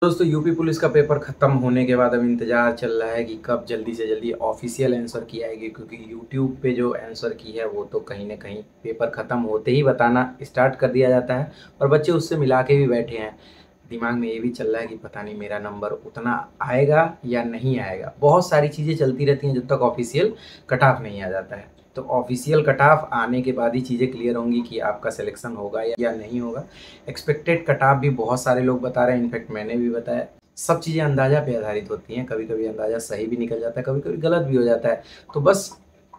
दोस्तों UP police का paper खत्म होने के बाद अब इंतजार चल रहा है कि कब जल्दी से जल्दी ऑफिशियल आंसर की आएगी, क्योंकि यूट्यूब पे जो आंसर की है वो तो कहीं ना कहीं पेपर खत्म होते ही बताना स्टार्ट कर दिया जाता है और बच्चे उससे मिला के भी बैठे हैं। दिमाग में ये भी चल रहा है कि पता नहीं मेरा नंबर उतना आएगा या नहीं आएगा। बहुत सारी चीज़ें चलती रहती हैं जब तक ऑफिशियल कट ऑफ नहीं आ जाता है। तो ऑफिशियल कट ऑफ आने के बाद ही चीज़ें क्लियर होंगी कि आपका सिलेक्शन होगा या नहीं होगा। एक्सपेक्टेड कट ऑफ भी बहुत सारे लोग बता रहे हैं, इनफैक्ट मैंने भी बताया। सब चीज़ें अंदाज़ा पे आधारित होती हैं, कभी कभी अंदाज़ा सही भी निकल जाता है, कभी कभी गलत भी हो जाता है। तो बस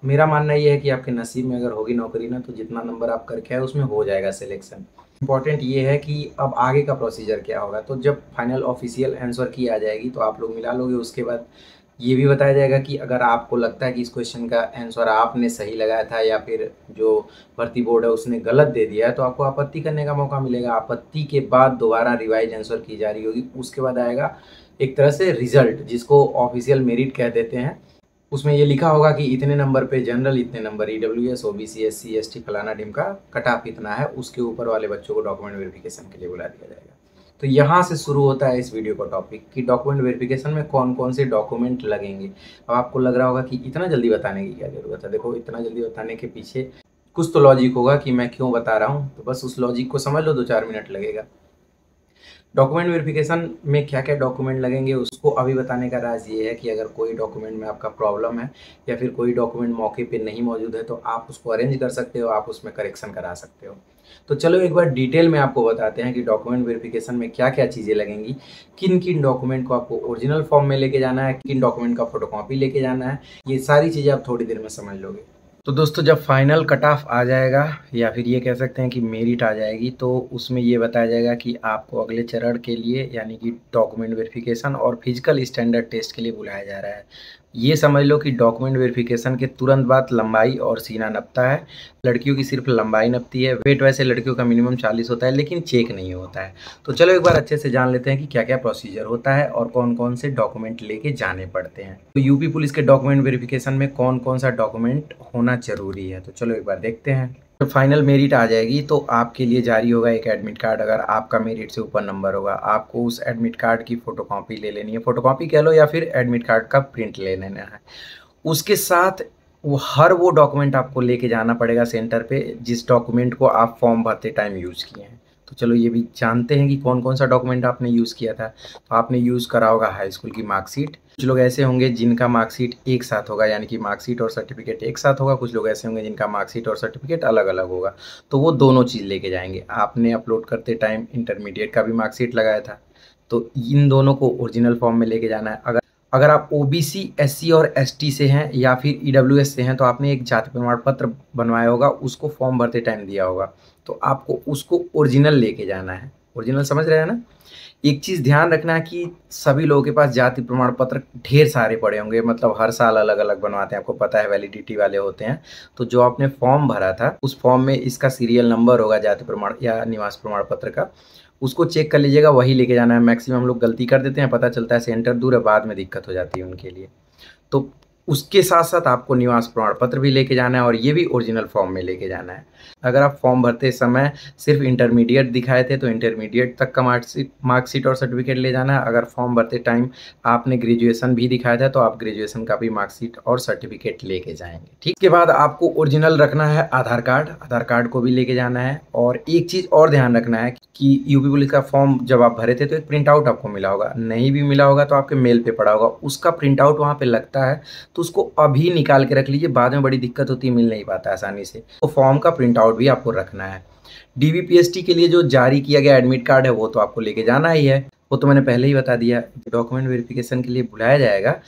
मेरा मानना ये है कि आपके नसीब में अगर होगी नौकरी ना, तो जितना नंबर आप करके आए उसमें हो जाएगा सिलेक्शन। इंपॉर्टेंट ये है कि अब आगे का प्रोसीजर क्या होगा। तो जब फाइनल ऑफिशियल आंसर की आ जाएगी तो आप लोग मिला लोगे। उसके बाद ये भी बताया जाएगा कि अगर आपको लगता है कि इस क्वेश्चन का आंसर आपने सही लगाया था या फिर जो भर्ती बोर्ड है उसने गलत दे दिया है, तो आपको आपत्ति करने का मौका मिलेगा। आपत्ति के बाद दोबारा रिवाइज आंसर की जा रही होगी। उसके बाद आएगा एक तरह से रिजल्ट, जिसको ऑफिशियल मेरिट कह देते हैं। उसमें ये लिखा होगा कि इतने नंबर पे जनरल, इतने number EWS, OBC, SC, ST, फलाना ढिमका कट ऑफ इतना है। उसके ऊपर वाले बच्चों को डॉक्यूमेंट वेरिफिकेशन के लिए बुला दिया जाएगा। तो यहाँ से शुरू होता है इस वीडियो का टॉपिक कि डॉक्यूमेंट वेरिफिकेशन में कौन कौन से डॉक्यूमेंट लगेंगे। अब आपको लग रहा होगा कि इतना जल्दी बताने की क्या ज़रूरत है। देखो, इतना जल्दी बताने के पीछे कुछ तो लॉजिक होगा कि मैं क्यों बता रहा हूँ। तो बस उस लॉजिक को समझ लो, 2-4 मिनट लगेगा। डॉक्यूमेंट वेरिफिकेशन में क्या क्या डॉक्यूमेंट लगेंगे उसको अभी बताने का राज ये है कि अगर कोई डॉक्यूमेंट में आपका प्रॉब्लम है या फिर कोई डॉक्यूमेंट मौके पे नहीं मौजूद है, तो आप उसको अरेंज कर सकते हो, आप उसमें करेक्शन करा सकते हो। तो चलो एक बार डिटेल में आपको बताते हैं कि डॉक्यूमेंट वेरिफिकेशन में क्या क्या चीज़ें लगेंगी। किन किन डॉक्यूमेंट को आपको ओरिजिनल फॉर्म में लेके जाना है, किन डॉक्यूमेंट का फोटोकॉपी लेके जाना है, ये सारी चीज़ें आप थोड़ी देर में समझ लोगे। तो दोस्तों, जब फाइनल कट ऑफ आ जाएगा या फिर ये कह सकते हैं कि मेरिट आ जाएगी, तो उसमें ये बताया जाएगा कि आपको अगले चरण के लिए यानी कि डॉक्यूमेंट वेरिफिकेशन और फिजिकल स्टैंडर्ड टेस्ट के लिए बुलाया जा रहा है। ये समझ लो कि डॉक्यूमेंट वेरिफिकेशन के तुरंत बाद लंबाई और सीना नपता है। लड़कियों की सिर्फ लंबाई नपती है। वेट वैसे लड़कियों का मिनिमम 40 होता है, लेकिन चेक नहीं होता है। तो चलो एक बार अच्छे से जान लेते हैं कि क्या क्या प्रोसीजर होता है और कौन कौन से डॉक्यूमेंट लेके जाने पड़ते हैं। तो यूपी पुलिस के डॉक्यूमेंट वेरिफिकेशन में कौन कौन सा डॉक्यूमेंट होना जरूरी है, तो चलो एक बार देखते हैं। जब फाइनल मेरिट आ जाएगी तो आपके लिए जारी होगा एक एडमिट कार्ड। अगर आपका मेरिट से ऊपर नंबर होगा, आपको उस एडमिट कार्ड की फोटोकॉपी ले लेनी है। फोटोकॉपी कह लो या फिर एडमिट कार्ड का प्रिंट ले लेना है। उसके साथ वो डॉक्यूमेंट आपको लेके जाना पड़ेगा सेंटर पे, जिस डॉक्यूमेंट को आप फॉर्म भरते टाइम यूज़ किए हैं। तो चलो ये भी जानते हैं कि कौन कौन सा डॉक्यूमेंट आपने यूज़ किया था। तो आपने यूज़ करा होगा हाई स्कूल की मार्कशीट। कुछ लोग ऐसे होंगे जिनका मार्कशीट एक साथ होगा, यानी कि मार्कशीट और सर्टिफिकेट एक साथ होगा। कुछ लोग ऐसे होंगे जिनका मार्कशीट और सर्टिफिकेट अलग अलग होगा। तो वो दोनों चीज़ लेके जाएंगे। आपने अपलोड करते टाइम इंटरमीडिएट का भी मार्कशीट लगाया था, तो इन दोनों को ओरिजिनल फॉर्म में लेके जाना है। अगर अगर आप ओबीसी, एससी और एसटी से हैं या फिर ईडब्ल्यूएस से हैं, तो आपने एक जाति प्रमाण पत्र बनवाया होगा, उसको फॉर्म भरते टाइम दिया होगा। तो आपको उसको ओरिजिनल लेके जाना है। ओरिजिनल समझ रहे हैं ना। एक चीज़ ध्यान रखना है कि सभी लोगों के पास जाति प्रमाण पत्र ढेर सारे पड़े होंगे, मतलब हर साल अलग अलग बनवाते हैं, आपको पता है वैलिडिटी वाले होते हैं। तो जो आपने फॉर्म भरा था उस फॉर्म में इसका सीरियल नंबर होगा जाति प्रमाण या निवास प्रमाण पत्र का, उसको चेक कर लीजिएगा, वही लेके जाना है। मैक्सिमम लोग गलती कर देते हैं, पता चलता है सेंटर दूर है, बाद में दिक्कत हो जाती है उनके लिए। तो उसके साथ साथ आपको निवास प्रमाण पत्र भी लेके जाना है और ये भी ओरिजिनल फॉर्म में लेके जाना है। अगर आप फॉर्म भरते समय सिर्फ इंटरमीडिएट दिखाए थे तो इंटरमीडिएट तक का मार्कशीट और सर्टिफिकेट ले जाना है। अगर फॉर्म भरते टाइम आपने ग्रेजुएशन भी दिखाया था तो आप ग्रेजुएशन का भी मार्कशीट और सर्टिफिकेट लेके जाएंगे। ठीक, के बाद आपको ओरिजिनल रखना है आधार कार्ड। आधार कार्ड को भी लेके जाना है। और एक चीज़ और ध्यान रखना है कि यूपी पुलिस का फॉर्म जब आप भरे थे तो एक प्रिंट आउट आपको मिला होगा, नहीं भी मिला होगा तो आपके मेल पे पड़ा होगा, उसका प्रिंट आउट वहाँ पे लगता है। तो उसको अभी निकाल के रख लीजिए, बाद में बड़ी दिक्कत होती है, मिल नहीं पाता आसानी से। तो फॉर्म का प्रिंट आउट भी आपको रखना है। डीवीपीएसटी के लिए जो जारी किया गया एडमिट कार्ड है वो तो आपको लेके जाना ही है, वो तो मैंने पहले ही बता दिया। डॉक्यूमेंट वेरिफिकेशन के लिए बुलाया जाएगा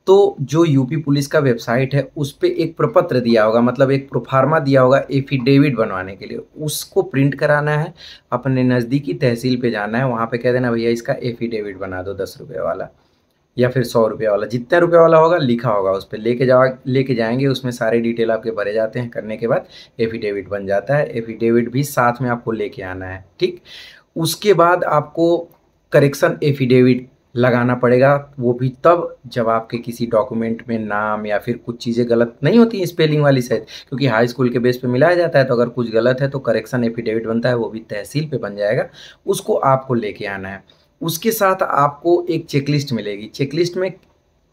तो जो यूपी पुलिस का वेबसाइट है उस पर एक प्रपत्र दिया होगा, मतलब एक प्रोफार्मा दिया होगा एफिडेविट बनवाने के लिए, उसको प्रिंट कराना है। अपने नज़दीकी तहसील पे जाना है, वहाँ पे कह देना भैया इसका एफिडेविट बना दो 10 रुपये वाला या फिर 100 रुपये वाला, जितने रुपये वाला होगा लिखा होगा उस पर, लेके जाएंगे। उसमें सारे डिटेल आपके भरे जाते हैं, करने के बाद एफिडेविट बन जाता है। एफिडेविट भी साथ में आपको लेके आना है। ठीक, उसके बाद आपको करेक्शन एफिडेविट लगाना पड़ेगा, वो भी तब जब आपके किसी डॉक्यूमेंट में नाम या फिर कुछ चीज़ें गलत नहीं होती स्पेलिंग वाली शायद, क्योंकि हाई स्कूल के बेस पे मिलाया जाता है। तो अगर कुछ गलत है तो करेक्शन एफिडेविट बनता है, वो भी तहसील पे बन जाएगा, उसको आपको लेके आना है। उसके साथ आपको एक चेकलिस्ट मिलेगी। चेकलिस्ट में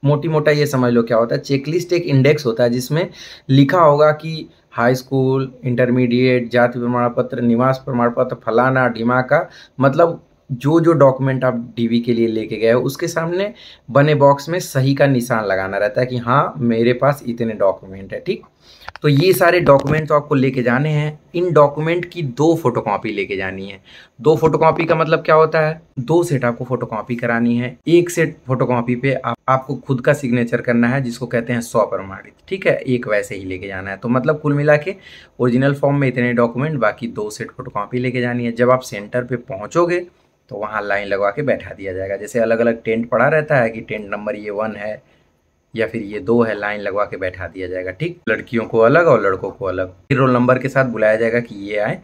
मोटी-मोटा ये समझ लो क्या होता है, चेकलिस्ट एक इंडेक्स होता है जिसमें लिखा होगा कि हाई स्कूल, इंटरमीडिएट, जाति प्रमाण पत्र, निवास प्रमाण पत्र, फलाना-ढिमाका, मतलब जो-जो डॉक्यूमेंट आप डीवी के लिए लेके गए हो, उसके सामने बने बॉक्स में सही का निशान लगाना रहता है कि हाँ, मेरे पास इतने डॉक्यूमेंट है, ठीक? तो ये सारे डॉक्यूमेंट तो आपको लेके जाने हैं। इन डॉक्यूमेंट की 2 फोटोकॉपी लेके जानी है। 2 फोटोकॉपी का मतलब क्या होता है? 2 सेट आपको फोटोकॉपी करानी है। एक सेट फोटोकॉपी पे आपको खुद का सिग्नेचर करना है जिसको कहते हैं स्वप्रमाणित, ठीक है? एक वैसे ही लेके जाना है। तो मतलब कुल मिला के ओरिजिनल फॉर्म में इतने डॉक्यूमेंट, बाकी 2 सेट फोटोकॉपी लेके जानी है। जब आप सेंटर पे पहुँचोगे तो वहाँ लाइन लगवा के बैठा दिया जाएगा। जैसे अलग-अलग टेंट पड़ा रहता है कि टेंट नंबर ये 1 है या फिर ये 2 है, लाइन लगवा के बैठा दिया जाएगा, ठीक? लड़कियों को अलग और लड़कों को अलग। फिर रोल नंबर के साथ बुलाया जाएगा कि ये आए।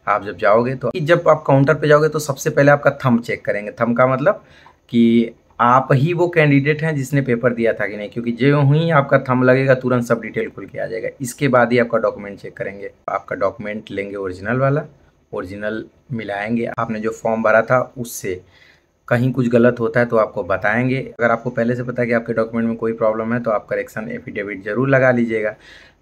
आप जब जाओगे तो जब आप काउंटर पे जाओगे तो सबसे पहले आपका थंब चेक करेंगे। थंब का मतलब कि आप ही वो कैंडिडेट हैं जिसने पेपर दिया था कि नहीं, क्योंकि जो ही आपका थंब लगेगा तुरंत सब डिटेल खुल के आ जाएगा। इसके बाद ही आपका डॉक्यूमेंट चेक करेंगे। आपका डॉक्यूमेंट लेंगे ओरिजिनल वाला, ओरिजिनल मिलाएंगे आपने जो फॉर्म भरा था उससे। कहीं कुछ गलत होता है तो आपको बताएंगे। अगर आपको पहले से पता है कि आपके डॉक्यूमेंट में कोई प्रॉब्लम है तो आप करेक्शन एफिडेविट ज़रूर लगा लीजिएगा।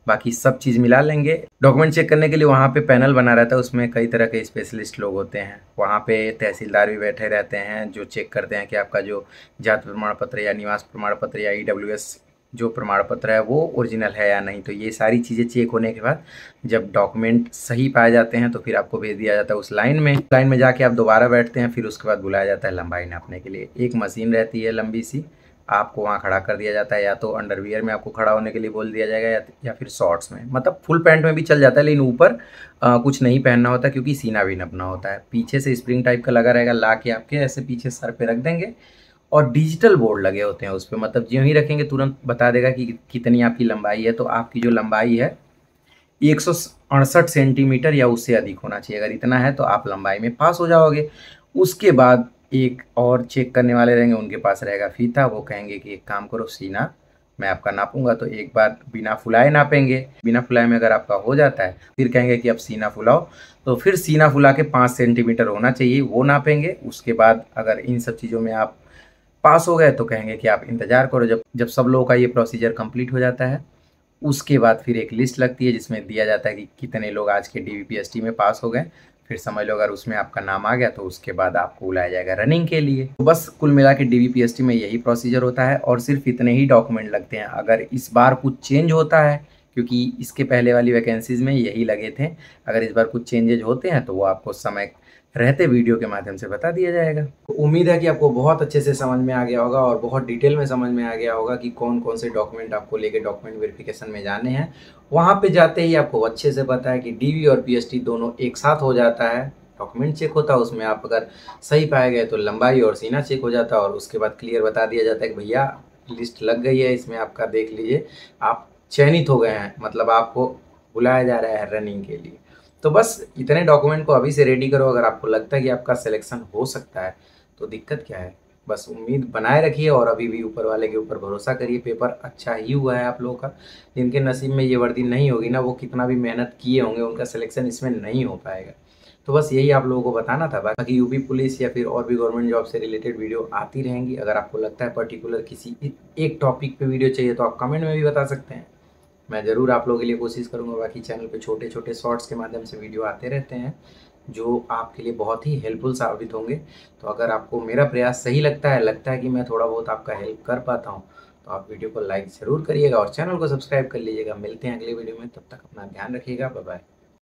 बाकी सब चीज़ मिला लेंगे। डॉक्यूमेंट चेक करने के लिए वहाँ पे पैनल बना रहता है, उसमें कई तरह के स्पेशलिस्ट लोग होते हैं। वहाँ पे तहसीलदार भी बैठे रहते हैं जो चेक करते हैं कि आपका जो जाति प्रमाण पत्र या निवास प्रमाण पत्र या ईडब्ल्यूएस जो प्रमाण पत्र है वो ओरिजिनल है या नहीं। तो ये सारी चीज़ें चेक होने के बाद जब डॉक्यूमेंट सही पाए जाते हैं तो फिर आपको भेज दिया जाता है उस लाइन में। लाइन में जाके आप दोबारा बैठते हैं, फिर उसके बाद बुलाया जाता है लंबाई नापने के लिए। एक मशीन रहती है लंबी सी, आपको वहाँ खड़ा कर दिया जाता है। या तो अंडरवियर में आपको खड़ा होने के लिए बोल दिया जाएगा या फिर शॉर्ट्स में, मतलब फुल पैंट में भी चल जाता है, लेकिन ऊपर कुछ नहीं पहनना होता क्योंकि सीना भी नपना होता है। पीछे से स्प्रिंग टाइप का लगा रहेगा, ला के आपके ऐसे पीछे सर पे रख देंगे और डिजिटल बोर्ड लगे होते हैं उस पर, मतलब जो ही रखेंगे तुरंत बता देगा कि कितनी आपकी लंबाई है। तो आपकी जो लंबाई है 168 सेंटीमीटर या उससे अधिक होना चाहिए। अगर इतना है तो आप लंबाई में पास हो जाओगे। उसके बाद एक और चेक करने वाले रहेंगे, उनके पास रहेगा फीता। वो कहेंगे कि एक काम करो, सीना मैं आपका नापूंगा। तो एक बार बिना फुलाए नापेंगे। बिना फुलाए में अगर आपका हो जाता है फिर कहेंगे कि अब सीना फुलाओ, तो फिर सीना फुला के 5 सेंटीमीटर होना चाहिए, वो नापेंगे। उसके बाद अगर इन सब चीज़ों में आप पास हो गए तो कहेंगे कि आप इंतज़ार करो। जब जब सब लोगों का ये प्रोसीजर कंप्लीट हो जाता है उसके बाद फिर एक लिस्ट लगती है जिसमें दिया जाता है कि कितने लोग आज के डीवीपीएसटी में पास हो गए। फिर समझ लो अगर उसमें आपका नाम आ गया तो उसके बाद आपको बुलाया जाएगा रनिंग के लिए। तो बस कुल मिला के डीवीपीएसटी में यही प्रोसीजर होता है और सिर्फ इतने ही डॉक्यूमेंट लगते हैं। अगर इस बार कुछ चेंज होता है, क्योंकि इसके पहले वाली वैकेंसीज़ में यही लगे थे, अगर इस बार कुछ चेंजेज होते हैं तो वो आपको समय रहते वीडियो के माध्यम से बता दिया जाएगा। तो उम्मीद है कि आपको बहुत अच्छे से समझ में आ गया होगा और बहुत डिटेल में समझ में आ गया होगा कि कौन कौन से डॉक्यूमेंट आपको लेके डॉक्यूमेंट वेरिफिकेशन में जाने हैं। वहाँ पे जाते ही आपको अच्छे से पता है कि डीवी और पीएसटी दोनों एक साथ हो जाता है। डॉक्यूमेंट चेक होता है, उसमें आप अगर सही पाए गए तो लंबाई और सीना चेक हो जाता है और उसके बाद क्लियर बता दिया जाता है कि भैया लिस्ट लग गई है, इसमें आपका देख लीजिए आप चयनित हो गए हैं, मतलब आपको बुलाया जा रहा है रनिंग के लिए। तो बस इतने डॉक्यूमेंट को अभी से रेडी करो। अगर आपको लगता है कि आपका सिलेक्शन हो सकता है तो दिक्कत क्या है, बस उम्मीद बनाए रखिए और अभी भी ऊपर वाले के ऊपर भरोसा करिए। पेपर अच्छा ही हुआ है आप लोगों का। जिनके नसीब में ये वर्दी नहीं होगी ना, वो कितना भी मेहनत किए होंगे उनका सिलेक्शन इसमें नहीं हो पाएगा। तो बस यही आप लोगों को बताना था। बाकी यूपी पुलिस या फिर और भी गवर्नमेंट जॉब से रिलेटेड वीडियो आती रहेंगी। अगर आपको लगता है पर्टिकुलर किसी एक टॉपिक पे वीडियो चाहिए तो आप कमेंट में भी बता सकते हैं, मैं ज़रूर आप लोगों के लिए कोशिश करूँगा। बाकी चैनल पे छोटे छोटे शॉर्ट्स के माध्यम से वीडियो आते रहते हैं जो आपके लिए बहुत ही हेल्पफुल साबित होंगे। तो अगर आपको मेरा प्रयास सही लगता है कि मैं थोड़ा बहुत आपका हेल्प कर पाता हूँ, तो आप वीडियो को लाइक ज़रूर करिएगा और चैनल को सब्सक्राइब कर लीजिएगा। मिलते हैं अगले वीडियो में, तब तक अपना ध्यान रखिएगा। Bye bye.